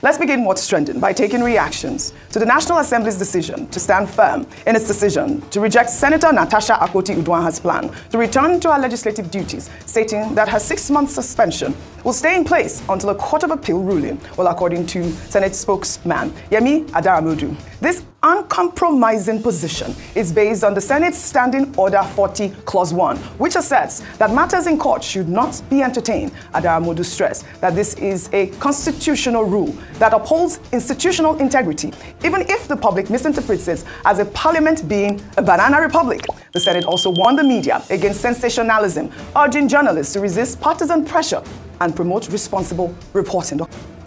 Let's begin what's trending by taking reactions to the National Assembly's decision to stand firm in its decision to reject Senator Natasha Akpoti-Uduaghan's plan to return to her legislative duties, stating that her 6-month suspension will stay in place until a Court of Appeal ruling, well, according to Senate spokesman Yemi Adaramodu. This uncompromising position is based on the Senate's Standing Order 40, Clause 1, which asserts that matters in court should not be entertained. Adaramodu stressed that this is a constitutional rule that upholds institutional integrity, even if the public misinterprets it as a parliament being a banana republic. The Senate also warned the media against sensationalism, urging journalists to resist partisan pressure and promote responsible reporting.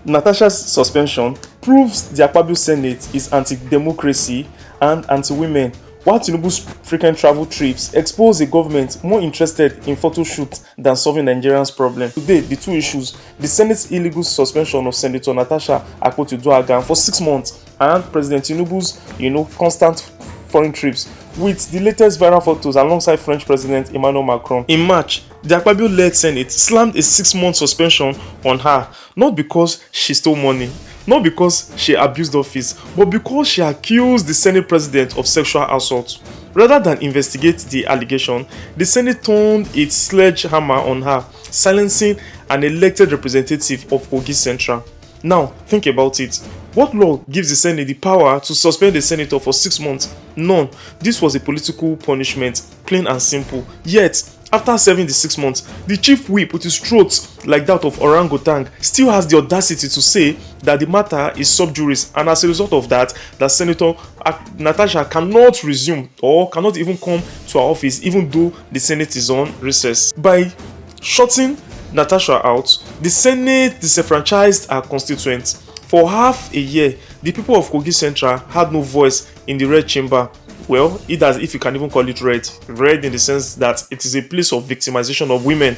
Natasha's suspension proves the Akpabio Senate is anti-democracy and anti-women, while Tinubu's frequent travel trips expose a government more interested in photo shoots than solving Nigerians' problem. Today, the two issues: the Senate's illegal suspension of Senator Natasha Akpoti-Uduaghan for 6 months and President Tinubu's, constant foreign trips, with the latest viral photos alongside French President Emmanuel Macron. In March, the Akpabio-led Senate slammed a 6-month suspension on her, not because she stole money, not because she abused office, but because she accused the Senate President of sexual assault. Rather than investigate the allegation, the Senate turned its sledgehammer on her, silencing an elected representative of Kogi Central. Now, think about it. What law gives the Senate the power to suspend a senator for 6 months? None. This was a political punishment, plain and simple. Yet, after serving the 6 months, the chief whip, with his throat like that of orangutan, still has the audacity to say that the matter is sub judice, and as a result of that, that Senator Natasha cannot resume or cannot even come to her office even though the Senate is on recess. By shutting Natasha out, the Senate disenfranchised her constituents. For half a year, the people of Kogi Central had no voice in the Red Chamber. Well, if you can even call it red. Red in the sense that it is a place of victimization of women.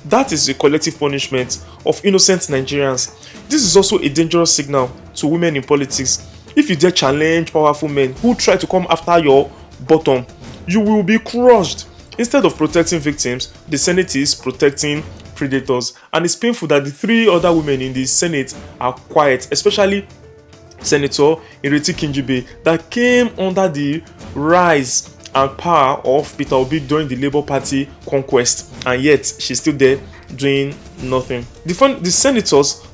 That is a collective punishment of innocent Nigerians. This is also a dangerous signal to women in politics. If you dare challenge powerful men who try to come after your bottom, you will be crushed. Instead of protecting victims, the Senate is protecting predators. And it's painful that the 3 other women in the Senate are quiet, especially Senator Ireti Kingibe, that came under the rise and power of Peter Obi during the Labour Party conquest, and yet she's still there doing nothing. The senators,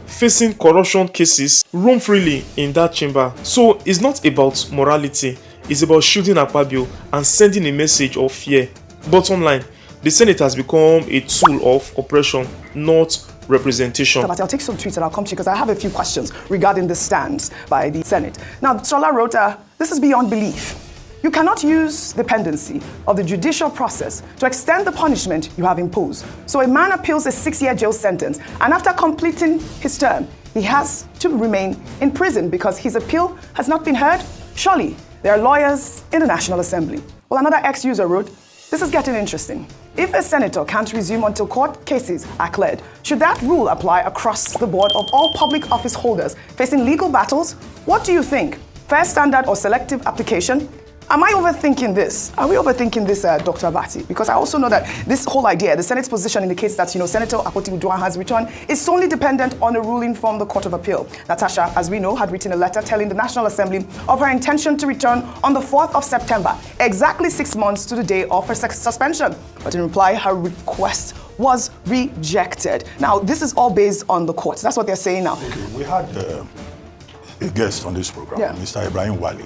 facing corruption cases, roam freely in that chamber. So it's not about morality, it's about shielding Akpabio and sending a message of fear. Bottom line, the Senate has become a tool of oppression, not representation. I'll take some tweets and I'll come to you because I have a few questions regarding the stance by the Senate. Now, Sola wrote, this is beyond belief. You cannot use the pendency of the judicial process to extend the punishment you have imposed. So a man appeals a 6-year jail sentence, and after completing his term, he has to remain in prison because his appeal has not been heard? Surely, there are lawyers in the National Assembly. Well, another ex-user wrote, this is getting interesting. If a senator can't resume until court cases are cleared, should that rule apply across the board of all public office holders facing legal battles? What do you think? Fair standard or selective application? Am I overthinking this? Are we overthinking this, Dr. Abati? Because I also know that this whole idea, the Senate's position indicates that, Senator Akpoti-Uduaghan's return is solely dependent on a ruling from the Court of Appeal. Natasha, as we know, had written a letter telling the National Assembly of her intention to return on the 4th of September, exactly 6 months to the day of her suspension. But in reply, her request was rejected. Now, this is all based on the courts. That's what they're saying now. Okay, we had a guest on this program, Mr. Ibrahim Wali.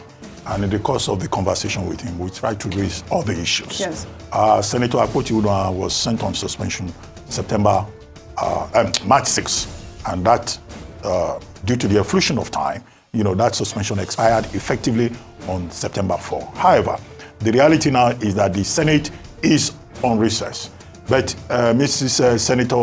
And in the course of the conversation with him, we tried to raise all the issues. Yes. Senator Akpoti-Uduaghan was sent on suspension March 6, and that, due to the efflution of time, that suspension expired effectively on September 4. However, the reality now is that the Senate is on recess. But Mrs. Senator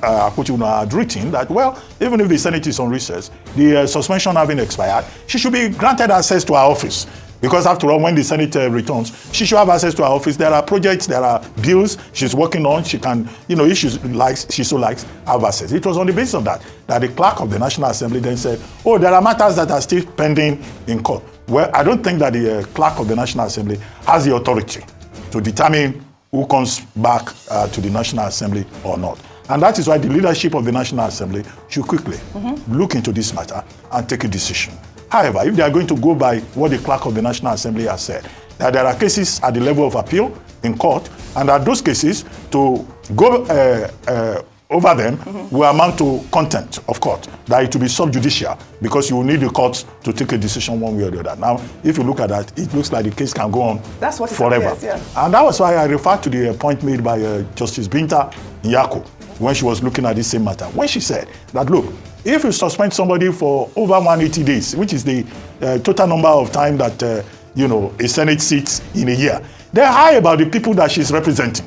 Akpoti-Uduaghan had written that, well, even if the Senate is on recess, the suspension having expired, she should be granted access to her office. Because after all, when the Senate returns, she should have access to her office. There are projects, there are bills she's working on. She can, if she so likes, have access. It was on the basis of that the clerk of the National Assembly then said, oh, there are matters that are still pending in court. Well, I don't think that the clerk of the National Assembly has the authority to determine who comes back to the National Assembly or not. And that is why the leadership of the National Assembly should quickly look into this matter and take a decision. However, if they are going to go by what the clerk of the National Assembly has said, that there are cases at the level of appeal in court, and that those cases to go over them will amount to contempt of court, that it will be subjudicial because you will need the courts to take a decision one way or the other. Now, if you look at that, it looks like the case can go on forever. And that was why I referred to the point made by Justice Binta Nyako when she was looking at this same matter, when she said that, look, if you suspend somebody for over 180 days, which is the total number of time that a Senate sits in a year, they're high about the people that she's representing.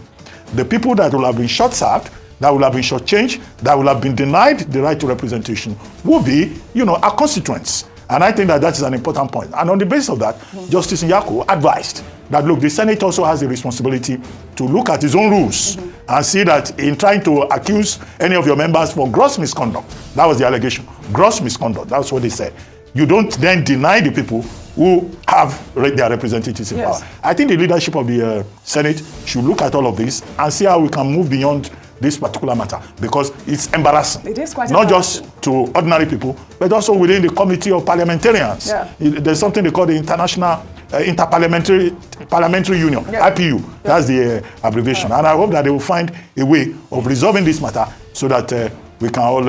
The people that will have been short-served, that will have been shortchanged, that will have been denied the right to representation will be, a constituents. And I think that is an important point. And on the basis of that, Justice Nyako advised that, look, the Senate also has the responsibility to look at its own rules and see that in trying to accuse any of your members for gross misconduct, that was the allegation, gross misconduct, that's what they said. You don't then deny the people who have their representatives in power. I think the leadership of the Senate should look at all of this and see how we can move beyond this particular matter, because it's embarrassing. It is quite not embarrassing. Just to ordinary people, but also within the Committee of Parliamentarians. There's something they call the International Parliamentary Union, IPU. That's the abbreviation. And I hope that they will find a way of resolving this matter so that we can all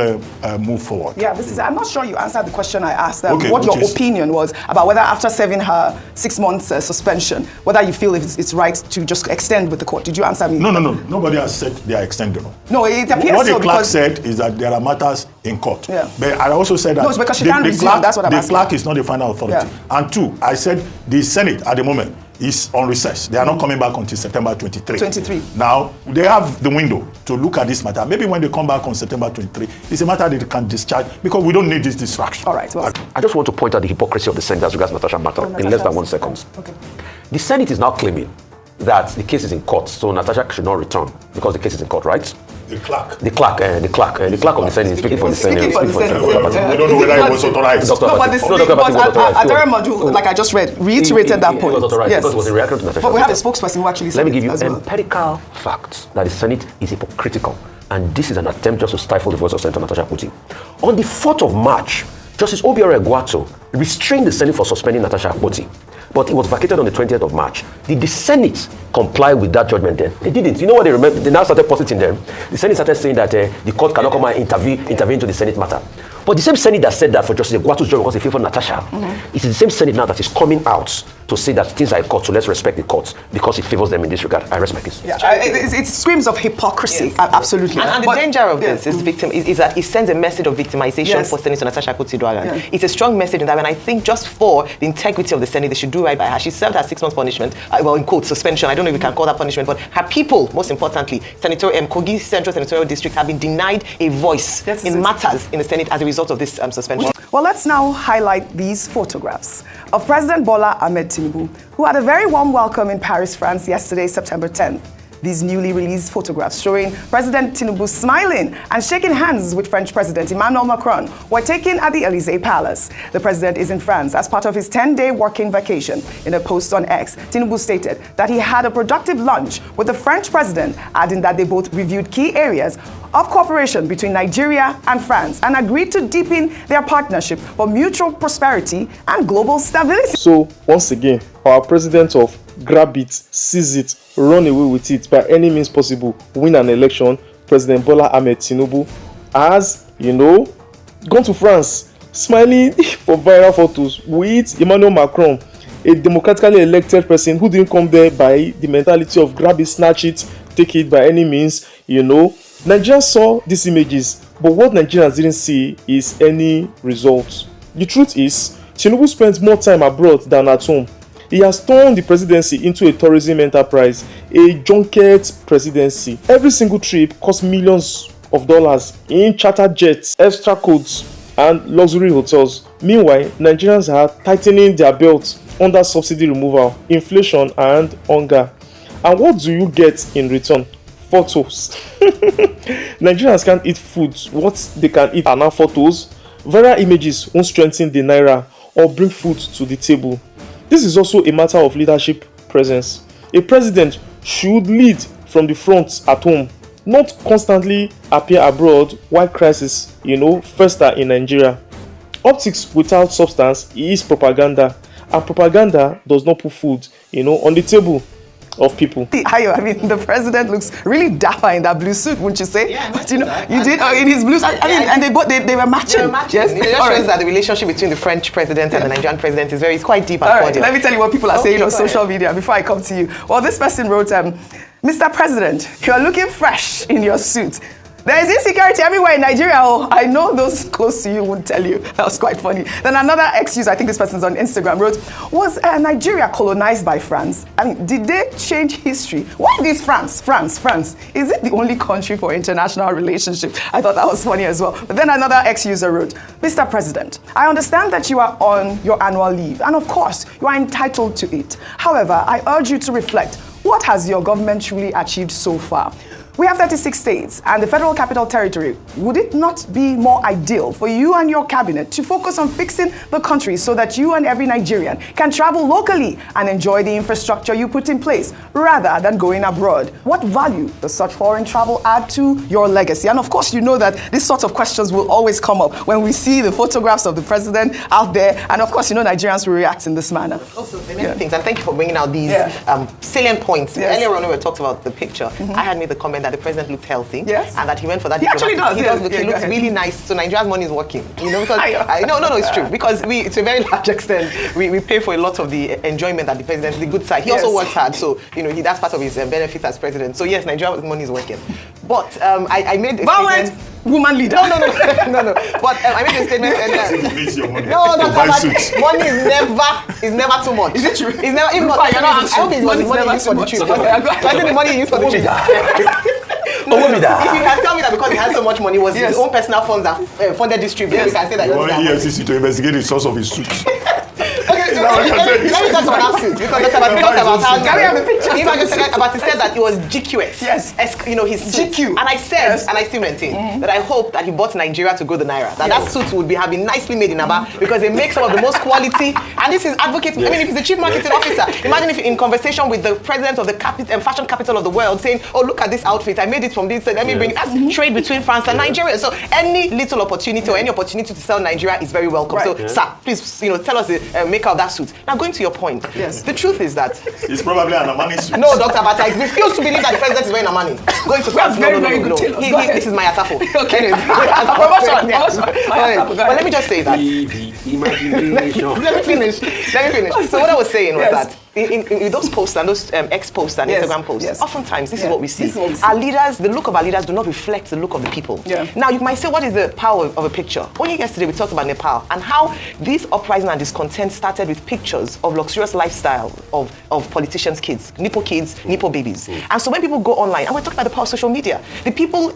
move forward. I'm not sure you answered the question I asked, what your opinion was about whether after serving her 6 months suspension, whether you feel it's right to just extend with the court. Did you answer me? No. Nobody has said they are extendable. No, it appears what the clerk said is that there are matters in court. But I also said that it's because she can't resume, that's what I'm asking. The clerk is not the final authority. And two, I said the Senate at the moment is on recess. They are not coming back until September 23. Now, they have the window to look at this matter. Maybe when they come back on September 23, it's a matter that they can discharge because we don't need this distraction. All right. Well, I just want to point out the hypocrisy of the Senate as regards Natasha matter in less than 1 second. Okay. The Senate is now claiming that the case is in court, so Natasha should not return because the case is in court, right? The clerk. The clerk of the Senate, speaking for the Senate. We don't know whether it was authorized. Like I just read, reiterated that point. It was authorized because it was in reaction to Natasha. But we have a spokesperson who actually said Let me give you well. empirical facts that the Senate is hypocritical, and this is an attempt just to stifle the voice of Senator Natasha Akpoti. On the 4th of March, Justice Oworonshoki restrained the Senate for suspending Natasha Akpoti, but it was vacated on the 20th of March. Did the Senate comply with that judgment then? They didn't. You know what they remember? They now started positing them. The Senate started saying that the court cannot come and intervene into the Senate matter. But the same Senate that said that for Justice Ogwato's judgment because they favored Natasha, it is the same Senate now that is coming out to say that things are in court, so let's respect the courts because it favors them in this regard. I rest my case. It screams of hypocrisy, absolutely. And the danger of this is that it sends a message of victimization for Senator Natasha Akpoti-Uduaghan. It's a strong message in that, and I think just for the integrity of the Senate, they should do right by her. She served her 6 months punishment, well, in quote, suspension. I don't know if we can call that punishment, but her people, most importantly, Senator Kogi Central Senatorial District, have been denied a voice in matters in the Senate as a result of this suspension. Well, let's now highlight these photographs of President Bola Ahmed Tinubu, who had a very warm welcome in Paris, France yesterday, September 10th. These newly released photographs showing President Tinubu smiling and shaking hands with French President Emmanuel Macron were taken at the Élysée Palace. The president is in France as part of his 10-day working vacation. In a post on X, Tinubu stated that he had a productive lunch with the French president, adding that they both reviewed key areas of cooperation between Nigeria and France and agreed to deepen their partnership for mutual prosperity and global stability. So, once again, our president of grab it, seize it, run away with it by any means possible, win an election, President Bola Ahmed Tinubu has, gone to France, smiling for viral photos with Emmanuel Macron, a democratically elected person who didn't come there by the mentality of grab it, snatch it, take it by any means, Nigerians saw these images, but what Nigerians didn't see is any results. The truth is, Tinubu spent more time abroad than at home. He has turned the presidency into a tourism enterprise, a junket presidency. Every single trip costs millions of dollars in charter jets, extra codes, and luxury hotels. Meanwhile, Nigerians are tightening their belts under subsidy removal, inflation, and hunger. And what do you get in return? Photos. Nigerians can't eat food. What they can eat are now photos. Viral images won't strengthen the naira or bring food to the table. This is also a matter of leadership presence. A president should lead from the front at home not constantly appear abroad while crisis, fester in Nigeria. Optics without substance is propaganda, and propaganda does not put food, on the table of people. I mean, the president looks really dapper in that blue suit, wouldn't you say? Yeah, but you did in his blue suit. And they were matching. They were matching. Yes. It just shows that the relationship between the French president and the Nigerian president is quite deep and All right, cordial. let me tell you what people are saying on social ahead. media before I come to you. Well, this person wrote, Mr. President, you're looking fresh in your suit. There is insecurity everywhere in Nigeria. Oh, I know those close to you won't tell you. That was quite funny. Then another ex-user, I think this person's on Instagram, wrote, was Nigeria colonized by France? I mean, did they change history? Why this France? France. Is it the only country for international relationships? I thought that was funny as well. But then another ex-user wrote, Mr. President, I understand that you are on your annual leave. And of course, you are entitled to it. However, I urge you to reflect. What has your government truly achieved so far? We have 36 states and the Federal Capital Territory. Would it not be more ideal for you and your cabinet to focus on fixing the country so that you and every Nigerian can travel locally and enjoy the infrastructure you put in place rather than going abroad? What value does such foreign travel add to your legacy? And of course, you know that these sorts of questions will always come up when we see the photographs of the president out there. And of course, Nigerians will react in this manner. Also, many things. And thank you for bringing out these salient points. Yes. Earlier on, when we talked about the picture, I had made the comment that the president looked healthy, and that he went for that. He actually does. He does look. He looks really nice. So Nigeria's money is working. Because no, it's true. Because to a very large extent, we pay for a lot of the enjoyment that the president, the good side. He also works hard, so that's part of his benefits as president. So yes, Nigeria's money is working. But I made a statement. Woman leader. No. But I made a statement. Money is never too much. Is it true? It's never. Even I hope it was the money used for the trip. I think the money used for the trip. If you can tell me that because he has so much money, was his own personal funds that funded this trip, then we can say that. You want EFCC to investigate the source of his suit. Let me talk about that suit because Dr. Abati talked about how. Can we have a picture? Abati said that it was GQS. Yes. His suit. GQ. And I said, and I still maintain that I hope that he bought Nigeria to go the Naira. That suit would have been nicely made in Aba because they make some of the most quality. And this is advocating. I mean, if he's the chief marketing officer, imagine if in conversation with the president of the fashion capital of the world, saying, "Oh, look at this outfit. I made it from this. Let me bring." That's trade between France and Nigeria. So any little opportunity or any opportunity to sell Nigeria is very welcome. Right. So, sir, please, tell us the maker of that suit. Now, going to your point, the truth is that It's probably an Amani suit. no, Dr. Abati, I refuse to believe that the president is wearing Amani. Going to France, very no. good tailor. This is my Atafo. Okay. Anyway, Promotion. But let me just say that. Let me finish. So what I was saying was that in those posts and those X posts and Instagram posts, oftentimes this is what we see. Our leaders, the look of our leaders do not reflect the look of the people. Now you might say, what is the power of a picture? Only yesterday we talked about Nepal and how this uprising and discontent started with pictures of luxurious lifestyle of politicians' kids, Nipo babies. And so when people go online, and we're talking about the power of social media, the people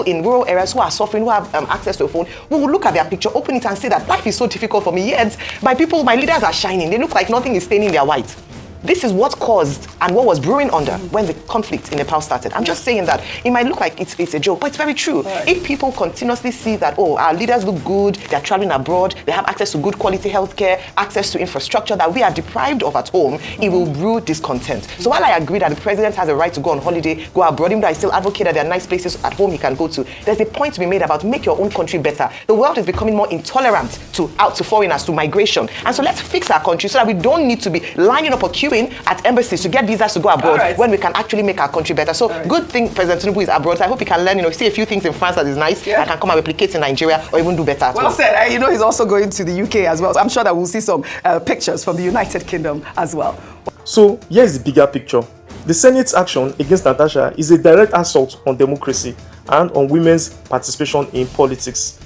in rural areas who are suffering, who have access to a phone, who will look at their picture, open it and say that life is so difficult for me, yet my leaders are shining. They look like nothing is staining their white. This is what caused and what was brewing under when the conflict in Nepal started. I'm just saying that it might look like it's a joke, but it's very true. Right. If people continuously see that, our leaders look good, they're traveling abroad, they have access to good quality healthcare, access to infrastructure that we are deprived of at home, it will brew discontent. So while I agree that the president has a right to go on holiday, go abroad, even though I still advocate that there are nice places at home he can go to, there's a point to be made about make your own country better. The world is becoming more intolerant to foreigners, to migration. And so let's fix our country so that we don't need to be lining up or queuing at embassies to get visas to go abroad when we can actually make our country better. So good thing President Tinubu is abroad. So I hope he can learn, see a few things in France that is nice and can come and replicate in Nigeria or even do better. Well said. He's also going to the UK as well. So I'm sure that we'll see some pictures from the United Kingdom as well. So here's the bigger picture. The Senate's action against Natasha is a direct assault on democracy and on women's participation in politics.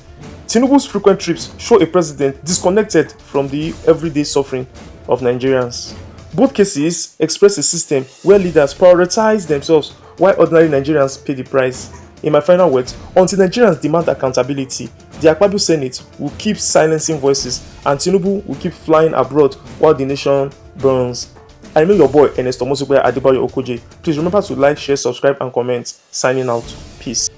Tinubu's frequent trips show a president disconnected from the everyday suffering of Nigerians. Both cases express a system where leaders prioritize themselves while ordinary Nigerians pay the price. In my final words, until Nigerians demand accountability, the Akpabio Senate will keep silencing voices and Tinubu will keep flying abroad while the nation burns. I remain your boy, Ernesto Mosugbe Adebayo Okoje. Please remember to like, share, subscribe and comment. Signing out. Peace.